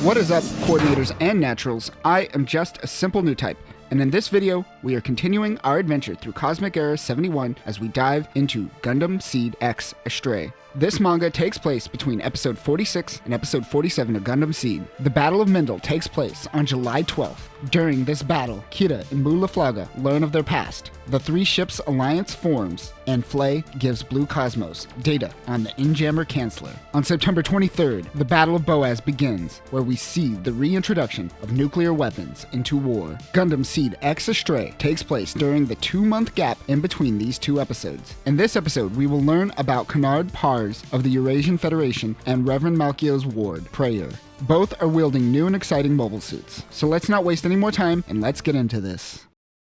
What is up, coordinators and naturals? I am just a simple new type, and in this video, we are continuing our adventure through Cosmic Era 71 as we dive into Gundam Seed Astray. This manga takes place between episode 46 and episode 47 of Gundam Seed. The Battle of Mindel takes place on July 12th. During this battle, Kira and Mulaflaga learn of their past. The three ships' alliance forms, and Flay gives Blue Cosmos data on the Injammer Chancellor. On September 23rd, the Battle of Boaz begins, where we see the reintroduction of nuclear weapons into war. Gundam Seed Astray takes place during the 2-month gap in between these two episodes. In this episode, we will learn about Canard Pars of the Eurasian Federation and Reverend Malkio's ward, Prayer. Both are wielding new and exciting mobile suits. So let's not waste any more time and let's get into this.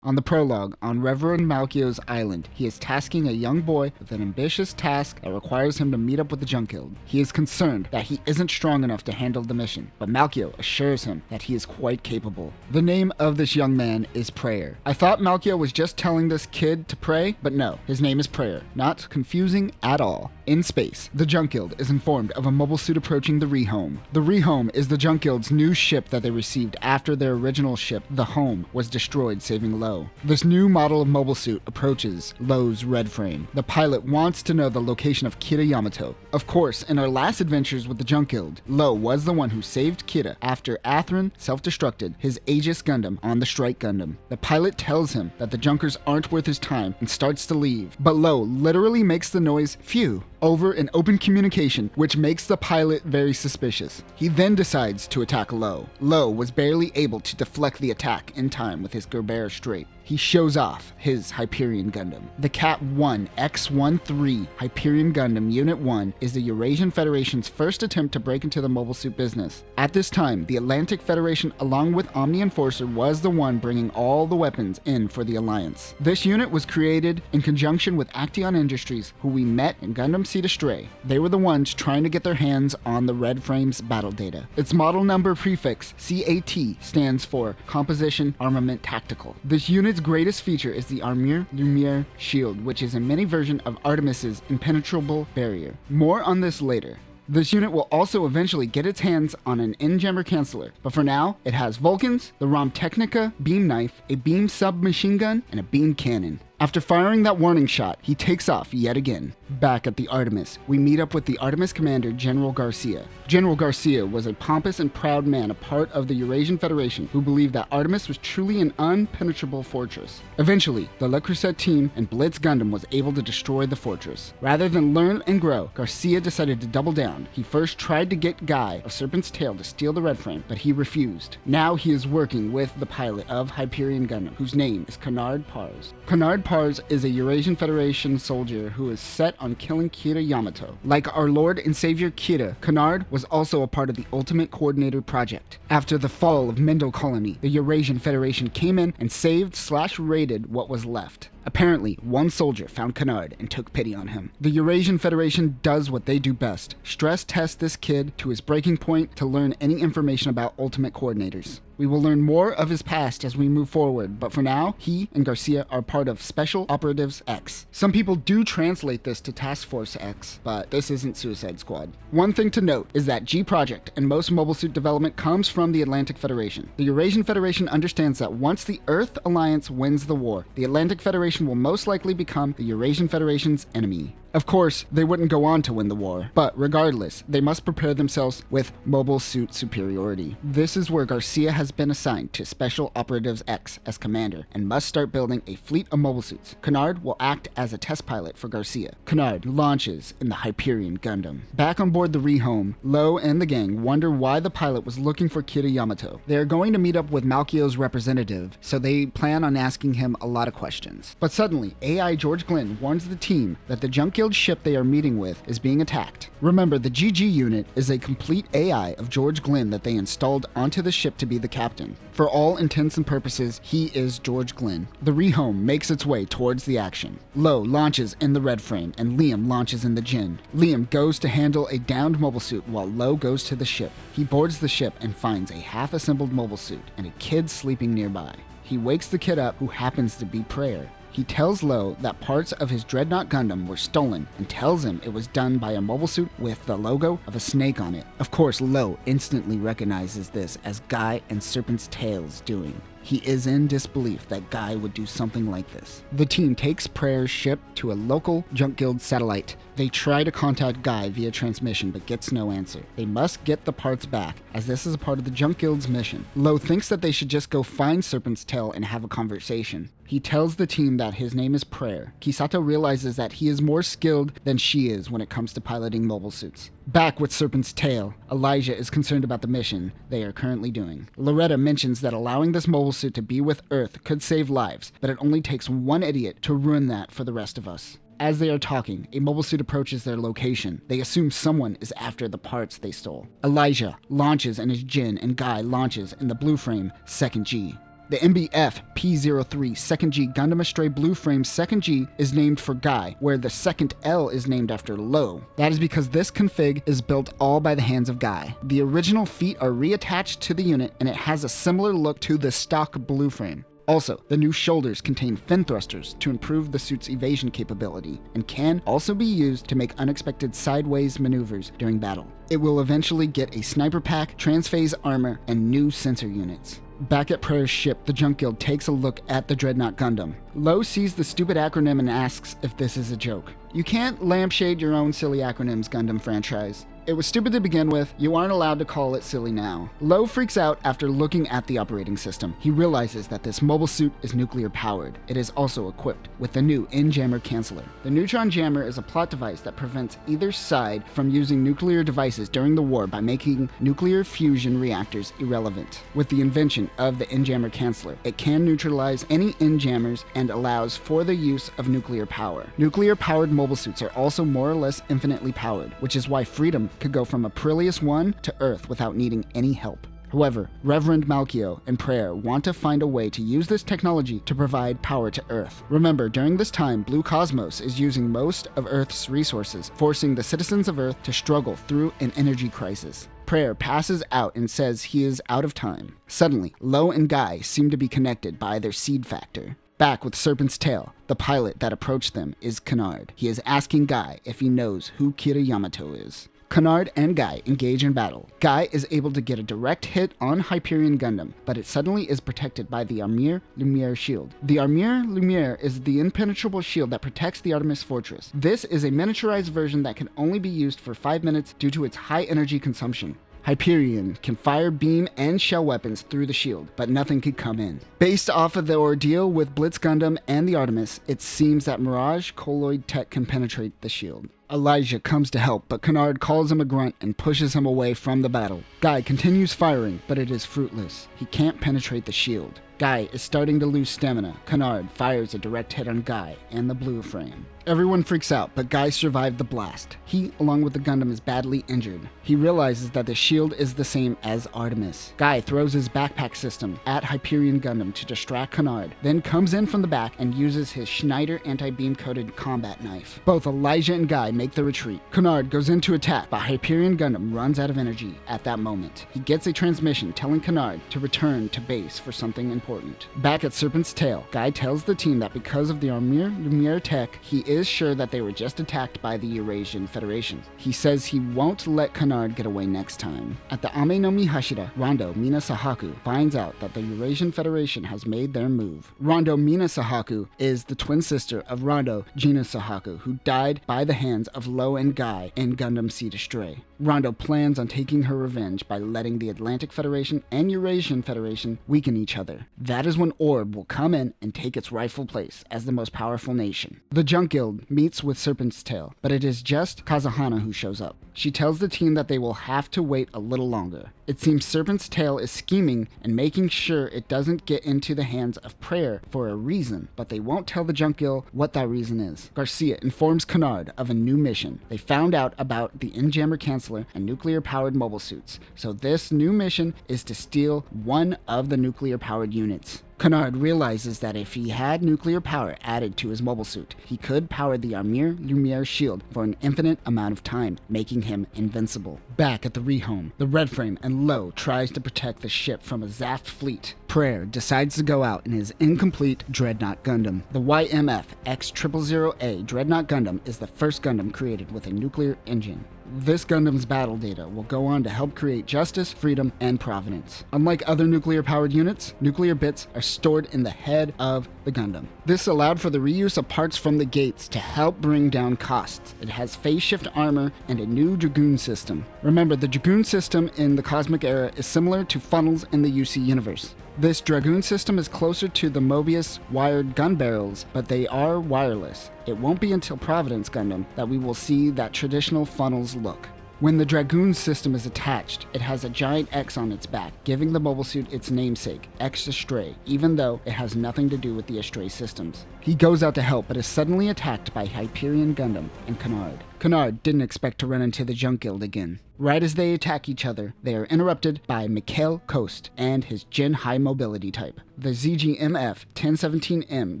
On the prologue, on Reverend Malkio's island, he is tasking a young boy with an ambitious task that requires him to meet up with the Junk Guild. He is concerned that he isn't strong enough to handle the mission, but Malkio assures him that he is quite capable. The name of this young man is Prayer. I thought Malkio was just telling this kid to pray, but no, his name is Prayer. Not confusing at all. In space, the Junk Guild is informed of a mobile suit approaching the Rehome. The Rehome is the Junk Guild's new ship that they received after their original ship, the Home, was destroyed, saving Lo. This new model of mobile suit approaches Lo's red frame. The pilot wants to know the location of Kira Yamato. Of course, in our last adventures with the Junk Guild, Lo was the one who saved Kira after Atherin self-destructed his Aegis Gundam on the Strike Gundam. The pilot tells him that the Junkers aren't worth his time and starts to leave, but Lo literally makes the noise phew over an open communication, which makes the pilot very suspicious. He then decides to attack Lo. Lo was barely able to deflect the attack in time with his Gerber straight. He shows off his Hyperion Gundam. The Cat 1 X-13 Hyperion Gundam Unit 1 is the Eurasian Federation's first attempt to break into the mobile suit business. At this time, the Atlantic Federation along with Omni Enforcer was the one bringing all the weapons in for the Alliance. This unit was created in conjunction with Action Industries, who we met in Gundam Seed Astray. They were the ones trying to get their hands on the Red Frame's battle data. Its model number prefix, CAT, stands for Composition Armament Tactical. This unit's greatest feature is the Armure Lumiere shield, which is a mini version of Artemis's impenetrable barrier. More on this later. This unit will also eventually get its hands on an Injammer Chancellor, but for now, it has Vulcans, the Rom Technica beam knife, a beam submachine gun, and a beam cannon. After firing that warning shot, he takes off yet again. Back at the Artemis, we meet up with the Artemis commander, General Garcia. General Garcia was a pompous and proud man, a part of the Eurasian Federation, who believed that Artemis was truly an unpenetrable fortress. Eventually, the Le Creuset team and Blitz Gundam was able to destroy the fortress. Rather than learn and grow, Garcia decided to double down. He first tried to get Guy of Serpent's Tail to steal the Red Frame, but he refused. Now he is working with the pilot of Hyperion Gundam, whose name is Canard Pars. Canard Pars is a Eurasian Federation soldier who is set on killing Kira Yamato. Like our Lord and Savior Kira, Canard was also a part of the Ultimate Coordinator project. After the fall of Mindel Colony, the Eurasian Federation came in and saved/raided what was left. Apparently, one soldier found Canard and took pity on him. The Eurasian Federation does what they do best: stress test this kid to his breaking point to learn any information about Ultimate Coordinators. We will learn more of his past as we move forward, but for now, he and Garcia are part of Special Operatives X. Some people do translate this to Task Force X, but this isn't Suicide Squad. One thing to note is that G Project and most mobile suit development comes from the Atlantic Federation. The Eurasian Federation understands that once the Earth Alliance wins the war, the Atlantic Federation will most likely become the Eurasian Federation's enemy. Of course, they wouldn't go on to win the war, but regardless, they must prepare themselves with mobile suit superiority. This is where Garcia has been assigned to Special Operatives X as commander and must start building a fleet of mobile suits. Canard will act as a test pilot for Garcia. Canard launches in the Hyperion Gundam. Back on board the Rehome, Lo and the gang wonder why the pilot was looking for Kira Yamato. They are going to meet up with Malkio's representative, so they plan on asking him a lot of questions. But suddenly, AI George Glenn warns the team that the Junk Guild ship they are meeting with is being attacked. Remember, the GG unit is a complete AI of George Glenn that they installed onto the ship to be the captain. For all intents and purposes, he is George Glenn. The Rehome makes its way towards the action. Lo launches in the Red Frame and Liam launches in the Jin. Liam goes to handle a downed mobile suit while Lo goes to the ship. He boards the ship and finds a half-assembled mobile suit and a kid sleeping nearby. He wakes the kid up, who happens to be Prayer. He tells Lo that parts of his Dreadnought Gundam were stolen and tells him it was done by a mobile suit with the logo of a snake on it. Of course, Lo instantly recognizes this as Guy and Serpent's Tail's doing. He is in disbelief that Guy would do something like this. The team takes Prayer's ship to a local Junk Guild satellite. They try to contact Guy via transmission but gets no answer. They must get the parts back, as this is a part of the Junk Guild's mission. Lo thinks that they should just go find Serpent's Tail and have a conversation. He tells the team that his name is Prayer. Kisato realizes that he is more skilled than she is when it comes to piloting mobile suits. Back with Serpent's Tail, Elijah is concerned about the mission they are currently doing. Loretta mentions that allowing this mobile suit to be with Earth could save lives, but it only takes one idiot to ruin that for the rest of us. As they are talking, a mobile suit approaches their location. They assume someone is after the parts they stole. Elijah launches in his Jin and Guy launches in the Blue Frame 2nd G. The MBF P03 2nd G Gundam Astray Blue Frame 2nd G is named for Guy, where the 2nd L is named after Lo. That is because this config is built all by the hands of Guy. The original feet are reattached to the unit and it has a similar look to the stock Blue Frame. Also, the new shoulders contain fin thrusters to improve the suit's evasion capability and can also be used to make unexpected sideways maneuvers during battle. It will eventually get a sniper pack, transphase armor, and new sensor units. Back at Prayer's ship, the Junk Guild takes a look at the Dreadnought Gundam. Lo sees the stupid acronym and asks if this is a joke. You can't lampshade your own silly acronyms, Gundam franchise. It was stupid to begin with, you aren't allowed to call it silly now. Lo freaks out after looking at the operating system. He realizes that this mobile suit is nuclear powered. It is also equipped with the new in-jammer canceller. The neutron jammer is a plot device that prevents either side from using nuclear devices during the war by making nuclear fusion reactors irrelevant. With the invention of the in-jammer canceller, it can neutralize any in-jammers and allows for the use of nuclear power. Nuclear-powered mobile suits are also more or less infinitely powered, which is why Freedom could go from Aprillius 1 to Earth without needing any help. However, Reverend Malchio and Prayer want to find a way to use this technology to provide power to Earth. Remember, during this time, Blue Cosmos is using most of Earth's resources, forcing the citizens of Earth to struggle through an energy crisis. Prayer passes out and says he is out of time. Suddenly, Lo and Guy seem to be connected by their seed factor. Back with Serpent's Tail, the pilot that approached them is Canard. He is asking Guy if he knows who Kira Yamato is. Canard and Guy engage in battle. Guy is able to get a direct hit on Hyperion Gundam, but it suddenly is protected by the Armure Lumiere shield. The Armure Lumiere is the impenetrable shield that protects the Artemis Fortress. This is a miniaturized version that can only be used for 5 minutes due to its high energy consumption. Hyperion can fire beam and shell weapons through the shield, but nothing could come in. Based off of the ordeal with Blitz Gundam and the Artemis, it seems that Mirage colloid tech can penetrate the shield. Elijah comes to help, but Canard calls him a grunt and pushes him away from the battle. Guy continues firing, but it is fruitless. He can't penetrate the shield. Guy is starting to lose stamina. Canard fires a direct hit on Guy and the blue frame. Everyone freaks out, but Guy survived the blast. He, along with the Gundam, is badly injured. He realizes that the shield is the same as Artemis. Guy throws his backpack system at Hyperion Gundam to distract Canard, then comes in from the back and uses his Schneider anti-beam coated combat knife. Both Elijah and Guy make the retreat. Canard goes in to attack, but Hyperion Gundam runs out of energy at that moment. He gets a transmission telling Canard to return to base for something important. Back at Serpent's Tail, Guy tells the team that because of the Armure Lumiere tech, he is sure that they were just attacked by the Eurasian Federation. He says he won't let Canard get away next time. At the Ame no Mihashira, Rondo Mina Sahaku finds out that the Eurasian Federation has made their move. Rondo Mina Sahaku is the twin sister of Rondo Gina Sahaku, who died by the hands of Lo and Guy in Gundam Seed Astray. Rondo plans on taking her revenge by letting the Atlantic Federation and Eurasian Federation weaken each other. That is when Orb will come in and take its rightful place as the most powerful nation. The Junk Guild meets with Serpent's Tail, but it is just Kazahana who shows up. She tells the team that they will have to wait a little longer. It seems Serpent's Tail is scheming and making sure it doesn't get into the hands of Prayer for a reason, but they won't tell the Junk Guild what that reason is. Garcia informs Canard of a new mission. They found out about the in-jammer canceller and nuclear-powered mobile suits, so this new mission is to steal one of the nuclear-powered units. Canard realizes that if he had nuclear power added to his mobile suit, he could power the Armure Lumiere shield for an infinite amount of time, making him invincible. Back at the rehome, the Red Frame and Lo tries to protect the ship from a Zaft fleet. Prayer decides to go out in his incomplete Dreadnought Gundam. The YMF X000A Dreadnought Gundam is the first Gundam created with a nuclear engine. This Gundam's battle data will go on to help create justice, freedom, and providence. Unlike other nuclear-powered units, nuclear bits are stored in the head of the Gundam. This allowed for the reuse of parts from the gates to help bring down costs. It has phase shift armor and a new Dragoon system. Remember, the Dragoon system in the Cosmic Era is similar to funnels in the UC universe. This Dragoon system is closer to the Mobius wired gun barrels, but they are wireless. It won't be until Providence Gundam that we will see that traditional funnels look. When the Dragoon system is attached, it has a giant X on its back, giving the mobile suit its namesake, X Astray, even though it has nothing to do with the Astray systems. He goes out to help, but is suddenly attacked by Hyperion Gundam and Canard. Canard didn't expect to run into the Junk Guild again. Right as they attack each other, they are interrupted by Mikhail Kost and his Jin High Mobility type. The ZGMF 1017M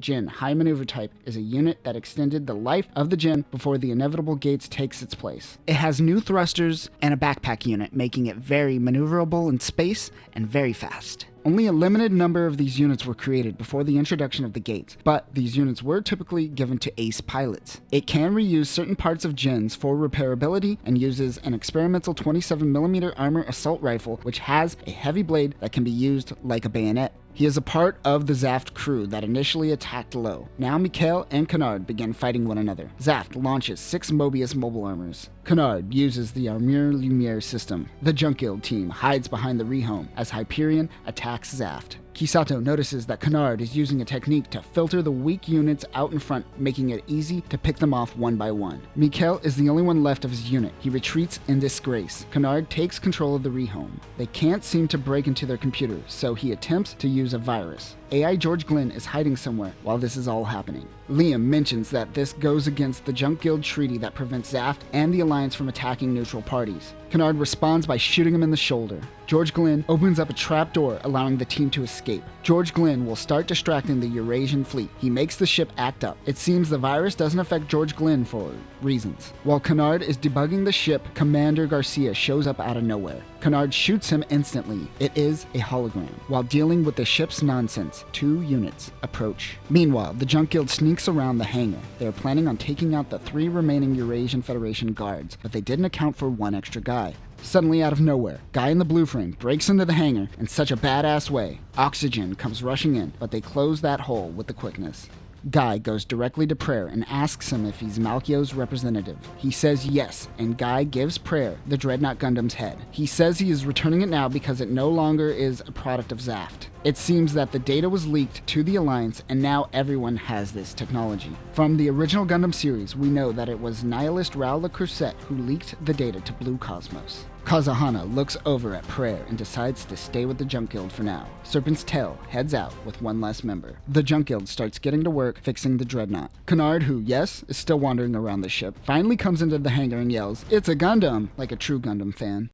Jin High Maneuver type is a unit that extended the life of the Jin before the inevitable gates takes its place. It has new thrusters and a backpack unit, making it very maneuverable in space and very fast. Only a limited number of these units were created before the introduction of the gates, but these units were typically given to ace pilots. It can reuse certain parts of Jins for repairability and uses an experimental 27mm armor assault rifle which has a heavy blade that can be used like a bayonet. He is a part of the Zaft crew that initially attacked Low. Now Mikhail and Canard begin fighting one another. Zaft launches 6 Mobius mobile armors. Canard uses the Armure Lumiere system. The Junk Guild team hides behind the rehome as Hyperion attacks Zaft. Kisato notices that Canard is using a technique to filter the weak units out in front, making it easy to pick them off one by one. Mikhail is the only one left of his unit. He retreats in disgrace. Canard takes control of the rehome. They can't seem to break into their computer, so he attempts to use a virus. AI George Glynn is hiding somewhere while this is all happening. Liam mentions that this goes against the Junk Guild treaty that prevents Zaft and the Alliance from attacking neutral parties. Canard responds by shooting him in the shoulder. George Glynn opens up a trap door, allowing the team to escape. George Glynn will start distracting the Eurasian fleet. He makes the ship act up. It seems the virus doesn't affect George Glynn for reasons. While Canard is debugging the ship, Commander Garcia shows up out of nowhere. Canard shoots him instantly. It is a hologram. While dealing with the ship's nonsense, 2 units approach. Meanwhile, the Junk Guild sneaks around the hangar. They are planning on taking out the 3 remaining Eurasian Federation guards, but they didn't account for 1 extra guy. Suddenly, out of nowhere, Guy in the blue frame breaks into the hangar in such a badass way. Oxygen comes rushing in, but they close that hole with the quickness. Guy goes directly to Prayer and asks him if he's Malkio's representative. He says yes, and Guy gives Prayer the Dreadnought Gundam's head. He says he is returning it now because it no longer is a product of Zaft. It seems that the data was leaked to the Alliance, and now everyone has this technology. From the original Gundam series, we know that it was nihilist Raoul Le Creuset who leaked the data to Blue Cosmos. Kazahana looks over at Prayer and decides to stay with the Junk Guild for now. Serpent's Tail heads out with 1 less member. The Junk Guild starts getting to work fixing the Dreadnought. Canard, who, yes, is still wandering around the ship, finally comes into the hangar and yells, "It's a Gundam!" like a true Gundam fan.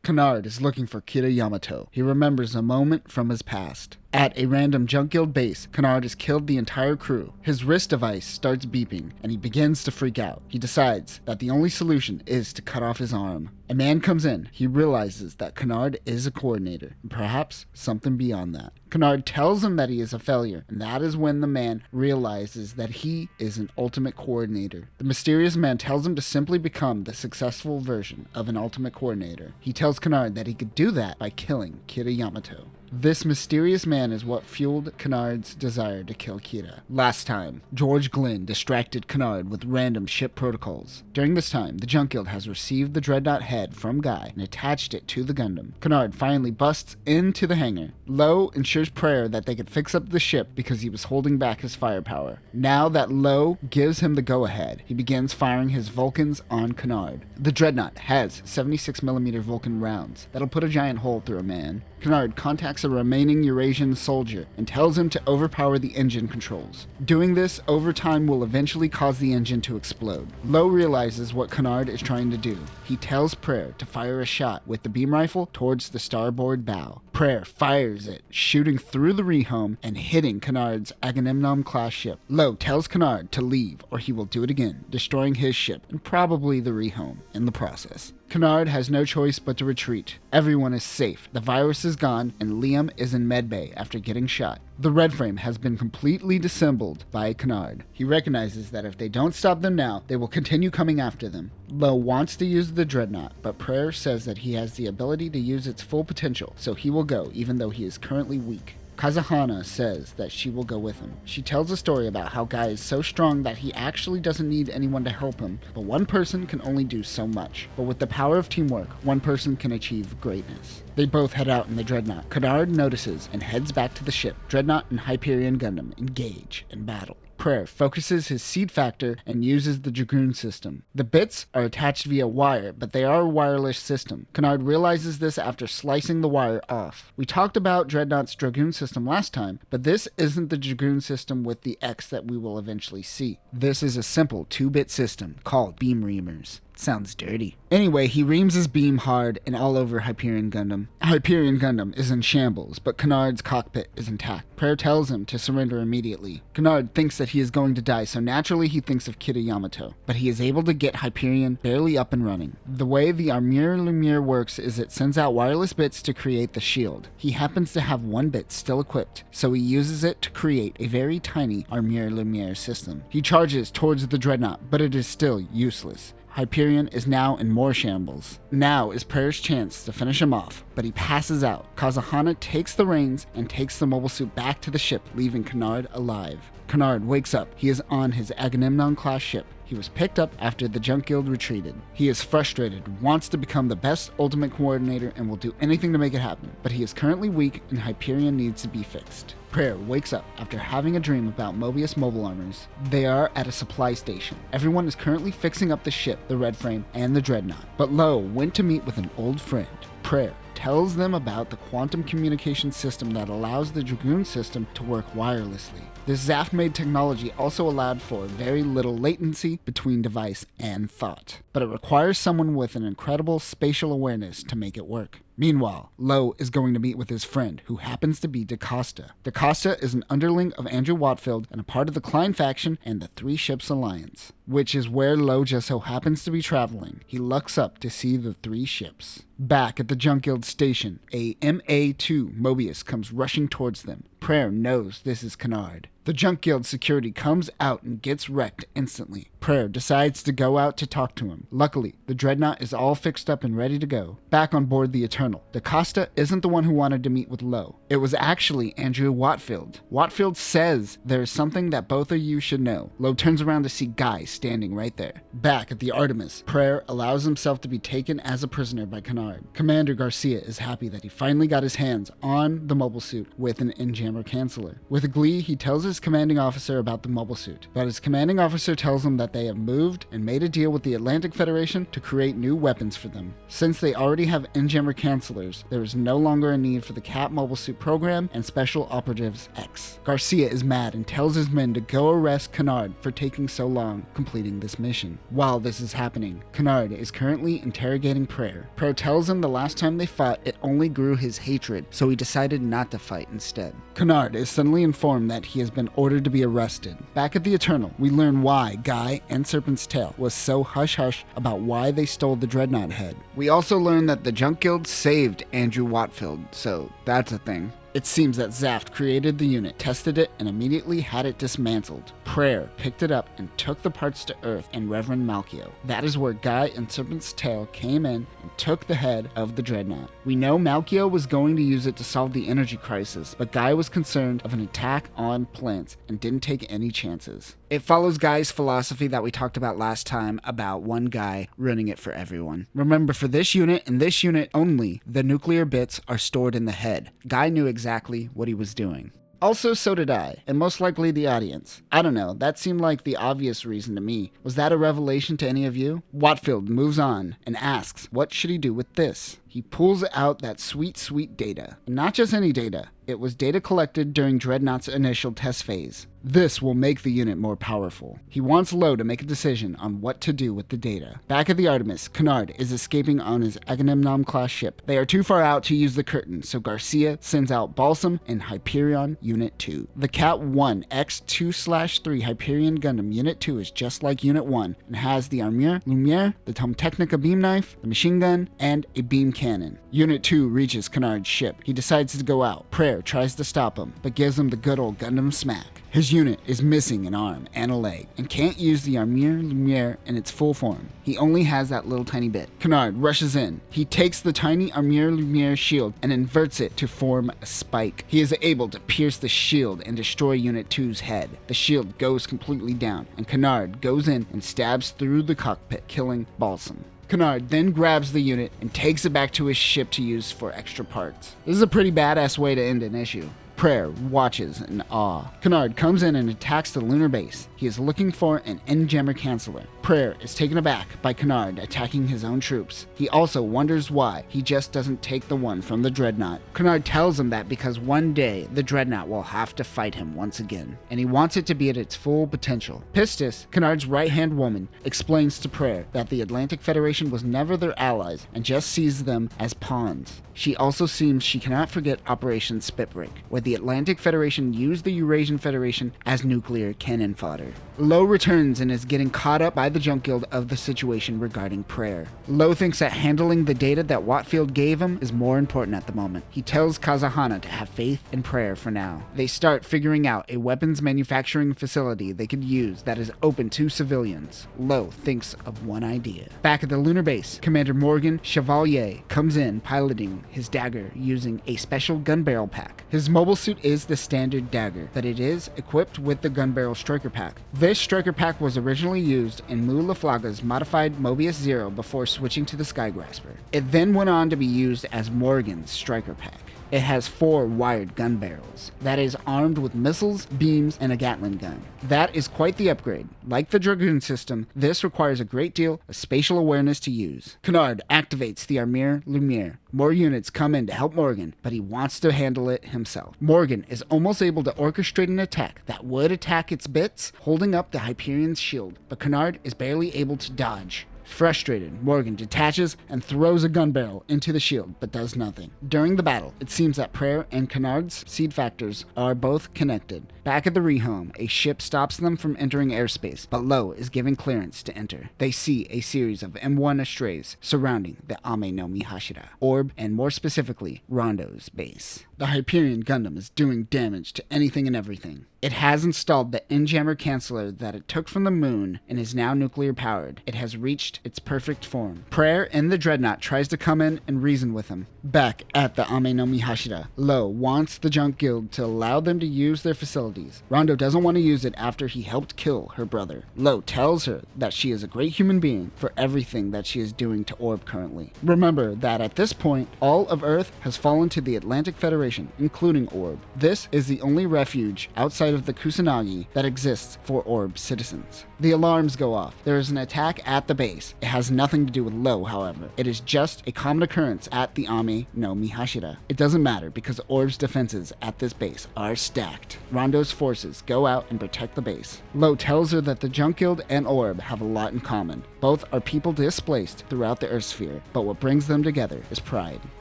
Canard is looking for Kira Yamato. He remembers a moment from his past. At a random Junk Guild base, Canard has killed the entire crew. His wrist device starts beeping, and he begins to freak out. He decides that the only solution is to cut off his arm. A man comes in. He realizes that Canard is a coordinator, and perhaps something beyond that. Canard tells him that he is a failure, and that is when the man realizes that he is an ultimate coordinator. The mysterious man tells him to simply become the successful version of an ultimate coordinator. He tells Canard that he could do that by killing Kira Yamato. This mysterious man is what fueled Canard's desire to kill Kira. Last time, George Glynn distracted Canard with random ship protocols. During this time, the Junk Guild has received the Dreadnought head from Guy and attached it to the Gundam. Canard finally busts into the hangar. Low ensures Prayer that they could fix up the ship because he was holding back his firepower. Now that Low gives him the go-ahead, he begins firing his Vulcans on Canard. The Dreadnought has 76mm Vulcan rounds that'll put a giant hole through a man. Canard contacts a remaining Eurasian soldier and tells him to overpower the engine controls. Doing this over time will eventually cause the engine to explode. Low realizes what Canard is trying to do. He tells Prayer to fire a shot with the beam rifle towards the starboard bow. Prayer fires it, shooting through the rehome and hitting Canard's Agamemnon-class ship. Low tells Canard to leave or he will do it again, destroying his ship and probably the rehome in the process. Canard has no choice but to retreat. Everyone is safe, the virus is gone, and Liam is in medbay after getting shot. The red frame has been completely disassembled by Canard. He recognizes that if they don't stop them now, they will continue coming after them. Lo wants to use the Dreadnought, but Prayer says that he has the ability to use its full potential, so he will go even though he is currently weak. Kazahana says that she will go with him. She tells a story about how Guy is so strong that he actually doesn't need anyone to help him, but one person can only do so much. But with the power of teamwork, one person can achieve greatness. They both head out in the Dreadnought. Canard notices and heads back to the ship. Dreadnought and Hyperion Gundam engage in battle. Prayer focuses his seed factor and uses the Dragoon system. The bits are attached via wire, but they are a wireless system. Canard realizes this after slicing the wire off. We talked about Dreadnought's Dragoon system last time, but this isn't the Dragoon system with the X that we will eventually see. This is a simple 2-bit system called beam reamers. Sounds dirty. Anyway, he reams his beam hard and all over Hyperion Gundam. Hyperion Gundam is in shambles, but Canard's cockpit is intact. Prayer tells him to surrender immediately. Canard thinks that he is going to die, so naturally he thinks of Kida Yamato. But he is able to get Hyperion barely up and running. The way the Armure Lumiere works is it sends out wireless bits to create the shield. He happens to have one bit still equipped, so he uses it to create a very tiny Armure Lumiere system. He charges towards the Dreadnought, but it is still useless. Hyperion is now in more shambles. Now is Prayer's chance to finish him off, but he passes out. Kazahana takes the reins and takes the mobile suit back to the ship, leaving Canard alive. Canard wakes up. He is on his Agamemnon-class ship. He was picked up after the Junk Guild retreated. He is frustrated, wants to become the best ultimate coordinator, and will do anything to make it happen. But he is currently weak, and Hyperion needs to be fixed. Prayer wakes up after having a dream about Mobius mobile armors. They are at a supply station. Everyone is currently fixing up the ship, the Red Frame, and the Dreadnought. But Lo went to meet with an old friend. Prayer tells them about the quantum communication system that allows the Dragoon system to work wirelessly. This Zaft-made technology also allowed for very little latency between device and thought, but it requires someone with an incredible spatial awareness to make it work. Meanwhile, Lo is going to meet with his friend, who happens to be DaCosta. DaCosta is an underling of Andrew Watfield and a part of the Klein faction and the Three Ships Alliance, which is where Lo just so happens to be traveling. He looks up to see the 3 ships. Back at the Junk Guild station, a MA-2 Mobius comes rushing towards them. Prayer knows this is Canard. The Junk Guild security comes out and gets wrecked instantly. Prayer decides to go out to talk to him. Luckily, the Dreadnought is all fixed up and ready to go. Back on board the Eternal, DaCosta isn't the one who wanted to meet with Lo. It was actually Andrew Watfield. Watfield says there is something that both of you should know. Lo turns around to see Guy standing right there. Back at the Artemis, Prayer allows himself to be taken as a prisoner by Canard. Commander Garcia is happy that he finally got his hands on the mobile suit with an in-jammer canceller. With glee, he tells his commanding officer about the mobile suit, but his commanding officer tells him that they have moved and made a deal with the Atlantic Federation to create new weapons for them. Since they already have in-jammer cancellers, there is no longer a need for the Cap mobile suit program and Special Operatives X. Garcia is mad and tells his men to go arrest Canard for taking so long completing this mission. While this is happening, Canard is currently interrogating Prayer. Prayer tells him the last time they fought, it only grew his hatred, so he decided not to fight instead. Canard is suddenly informed that he has been ordered to be arrested. Back at the Eternal, we learn why Guy and Serpent's Tail was so hush-hush about why they stole the Dreadnought head. We also learn that the Junk Guild saved Andrew Watfield, so that's a thing. It seems that Zaft created the unit, tested it, and immediately had it dismantled. Prayer picked it up and took the parts to Earth and Reverend Malchio. That is where Guy and Serpent's Tail came in and took the head of the Dreadnought. We know Malchio was going to use it to solve the energy crisis, but Guy was concerned of an attack on plants and didn't take any chances. It follows Guy's philosophy that we talked about last time about one guy running it for everyone. Remember, for this unit and this unit only, the nuclear bits are stored in the head. Guy knew exactly what he was doing. Also, so did I, and most likely the audience. I don't know, that seemed like the obvious reason to me. Was that a revelation to any of you? Watfield moves on and asks, what should he do with this? He pulls out that sweet, sweet data. And not just any data. It was data collected during Dreadnought's initial test phase. This will make the unit more powerful. He wants Lo to make a decision on what to do with the data. Back at the Artemis, Canard is escaping on his Agamemnon-class ship. They are too far out to use the curtain, so Garcia sends out Balsam and Hyperion Unit 2. The Cat 1 X2/3 Hyperion Gundam Unit 2 is just like Unit 1 and has the Armure Lumiere, the Tom Technica beam knife, the machine gun, and a beam cannon. Unit 2 reaches Canard's ship. He decides to go out. Prayer tries to stop him, but gives him the good old Gundam smack. His unit is missing an arm and a leg, and can't use the Armure Lumiere in its full form. He only has that little tiny bit. Canard rushes in. He takes the tiny Armure Lumiere shield and inverts it to form a spike. He is able to pierce the shield and destroy Unit 2's head. The shield goes completely down, and Canard goes in and stabs through the cockpit, killing Balsam. Canard then grabs the unit and takes it back to his ship to use for extra parts. This is a pretty badass way to end an issue. Prayer watches in awe. Canard comes in and attacks the lunar base. He is looking for an N-jammer canceller. Prayer is taken aback by Canard attacking his own troops. He also wonders why he just doesn't take the one from the Dreadnought. Canard tells him that because one day the Dreadnought will have to fight him once again, and he wants it to be at its full potential. Pistis, Canard's right-hand woman, explains to Prayer that the Atlantic Federation was never their allies and just sees them as pawns. She also seems she cannot forget Operation Spitbreak, where the Atlantic Federation used the Eurasian Federation as nuclear cannon fodder. Lo returns and is getting caught up by the Junk Guild of the situation regarding Prayer. Lo thinks that handling the data that Watfield gave him is more important at the moment. He tells Kazahana to have faith in Prayer for now. They start figuring out a weapons manufacturing facility they could use that is open to civilians. Lo thinks of one idea. Back at the lunar base, Commander Morgan Chevalier comes in piloting his dagger using a special gun barrel pack. His mobile suit is the standard dagger, but it is equipped with the gun barrel striker pack. This striker pack was originally used in Mu Laflaga's modified Mobius Zero before switching to the Skygrasper. It then went on to be used as Morgan's striker pack. It has 4 wired gun barrels that is armed with missiles, beams, and a Gatling gun. That is quite the upgrade. Like the Dragoon system, this requires a great deal of spatial awareness to use. Canard activates the Armure Lumiere. More units come in to help Morgan, but he wants to handle it himself. Morgan is almost able to orchestrate an attack that would attack its bits, holding up the Hyperion's shield, but Canard is barely able to dodge. Frustrated, Morgan detaches and throws a gun barrel into the shield, but does nothing. During the battle, it seems that Prayer and Canard's seed factors are both connected. Back at the rehome, a ship stops them from entering airspace, but Lo is given clearance to enter. They see a series of M1 Astrays surrounding the Ame no Mihashira orb, and more specifically, Rondo's base. The Hyperion Gundam is doing damage to anything and everything. It has installed the N-jammer canceller that it took from the moon and is now nuclear powered. It has reached its perfect form. Prayer in the Dreadnought tries to come in and reason with him. Back at the Ame no Mihashira, Lo wants the Junk Guild to allow them to use their facilities. Rondo doesn't want to use it after he helped kill her brother. Lo tells her that she is a great human being for everything that she is doing to Orb currently. Remember that at this point, all of Earth has fallen to the Atlantic Federation, including Orb. This is the only refuge outside of the Kusanagi that exists for Orb citizens. The alarms go off. There is an attack at the base. It has nothing to do with Lo, however. It is just a common occurrence at the Ame no Mihashira. It doesn't matter because Orb's defenses at this base are stacked. Rondo's forces go out and protect the base. Lo tells her that the Junk Guild and Orb have a lot in common. Both are people displaced throughout the Earth sphere, but what brings them together is pride.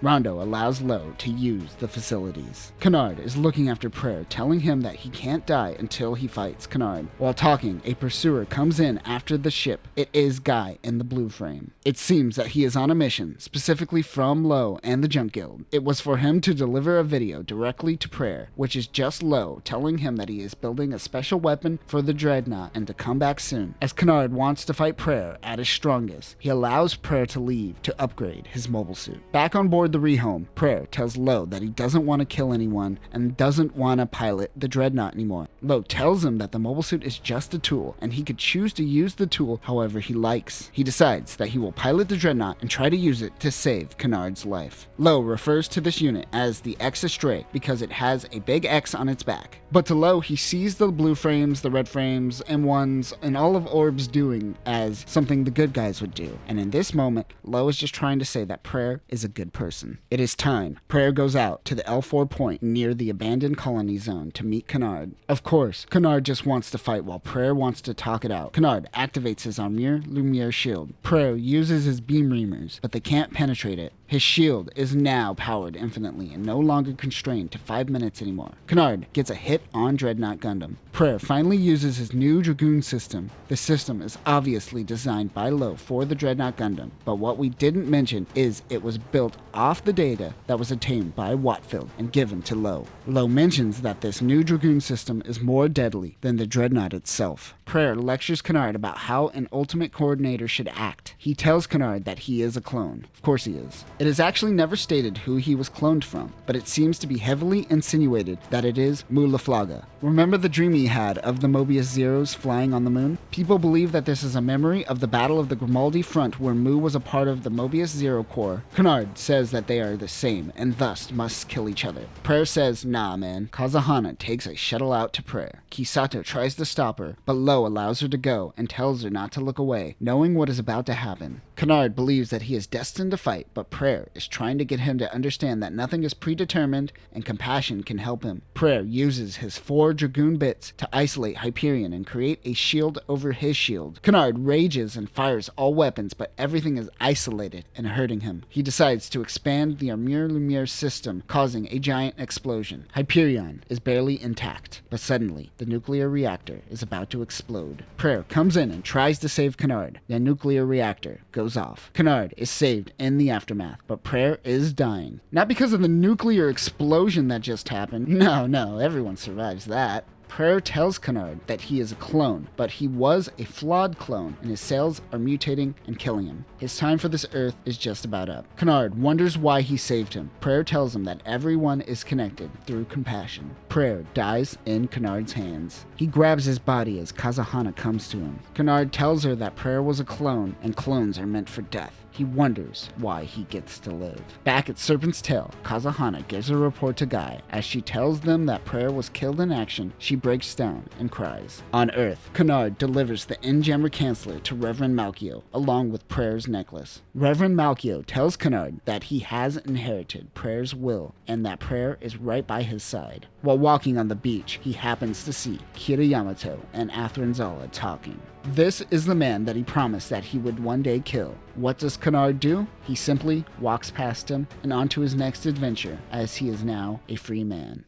Rondo allows Lo to use the facilities. Canard is looking after Prayer, telling him that he can't die until he fights Canard. While talking, a pursuer comes in after the ship. It is Guy in the blue frame. It seems that he is on a mission, specifically from Lo and the Junk Guild. It was for him to deliver a video directly to Prayer, which is just Lo telling him that he is building a special weapon for the Dreadnought and to come back soon. As Canard wants to fight Prayer at his strongest, he allows Prayer to leave to upgrade his mobile suit. Back on board the rehome, Prayer tells Lo that he doesn't want to kill anyone and doesn't want to pilot the Dreadnought anymore. Lo tells him that the mobile suit is just a tool and he could choose to use the tool however he likes. He he decides that he will pilot the Dreadnought and try to use it to save Canard's life. Lo refers to this unit as the X Astray because it has a big X on its back. But to Lo, he sees the blue frames, the red frames, M1s, and all of Orb's doing as something the good guys would do. And in this moment, Lo is just trying to say that Prayer is a good person. It is time. Prayer goes out to the L4 point near the abandoned colony zone to meet Canard. Of course, Canard just wants to fight while Prayer wants to talk it out. Canard activates his Armure Lumiere shield. Prayer uses his beam reamers, but they can't penetrate it. His shield is now powered infinitely and no longer constrained to 5 minutes anymore. Canard gets a hit on Dreadnought Gundam. Prayer finally uses his new Dragoon system. The system is obviously designed by Lo for the Dreadnought Gundam, but what we didn't mention is it was built off the data that was obtained by Watfield and given to Lo. Lo mentions that this new Dragoon system is more deadly than the Dreadnought itself. Prayer lectures Canard about how an ultimate coordinator should act. He tells Canard that he is a clone. Of course he is. It is actually never stated who he was cloned from, but it seems to be heavily insinuated that it is Mulaflaga. Remember the dream he had of the Mobius Zeros flying on the moon? People believe that this is a memory of the Battle of the Grimaldi Front where Mu was a part of the Mobius Zero Corps. Canard says that they are the same and thus must kill each other. Prayer says, nah man. Kazahana takes a shuttle out to Prayer. Kisato tries to stop her, but Lo allows her to go and tells her not to look away, knowing what is about to happen. Canard believes that he is destined to fight, but Prayer is trying to get him to understand that nothing is predetermined and compassion can help him. Prayer uses his 4 Dragoon bits to isolate Hyperion and create a shield over his shield. Canard rages and fires all weapons, but everything is isolated and hurting him. He decides to expand the Armure Lumiere system, causing a giant explosion. Hyperion is barely intact, but suddenly the nuclear reactor is about to explode. Prayer comes in and tries to save Canard. The nuclear reactor goes off. Canard is saved in the aftermath, but Prayer is dying. Not because of the nuclear explosion that just happened. No, everyone survives that. Prayer tells Canard that he is a clone, but he was a flawed clone and his cells are mutating and killing him. His time for this earth is just about up. Canard wonders why he saved him. Prayer tells him that everyone is connected through compassion. Prayer dies in Canard's hands. He grabs his body as Kazahana comes to him. Canard tells her that Prayer was a clone and clones are meant for death. He wonders why he gets to live. Back at Serpent's Tail, Kazahana gives a report to Guy. As she tells them that Prayer was killed in action, she breaks down and cries. On Earth, Canard delivers the N-Jammer Chancellor to Reverend Malchio, along with Prayer's necklace. Reverend Malchio tells Canard that he has inherited Prayer's will and that Prayer is right by his side. While walking on the beach, he happens to see Kira Yamato and Atherin Zala talking. This is the man that he promised that he would one day kill. What does Canard do? He simply walks past him and on to his next adventure, as he is now a free man.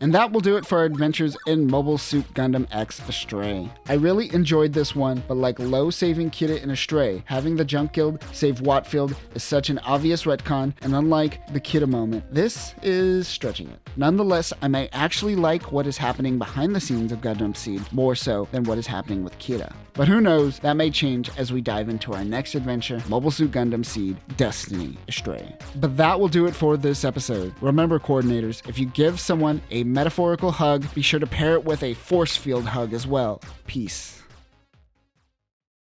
And that will do it for our adventures in Mobile Suit Gundam X Astray. I really enjoyed this one, but like Lo saving Kira in Astray, having the Junk Guild save Watfield is such an obvious retcon, and unlike the Kira moment, this is stretching it. Nonetheless, I may actually like what is happening behind the scenes of Gundam Seed more so than what is happening with Kira. But who knows, that may change as we dive into our next adventure, Mobile Suit Gundam Seed Destiny Astray. But that will do it for this episode. Remember, coordinators, if you give someone a metaphorical hug, be sure to pair it with a force field hug as well. Peace.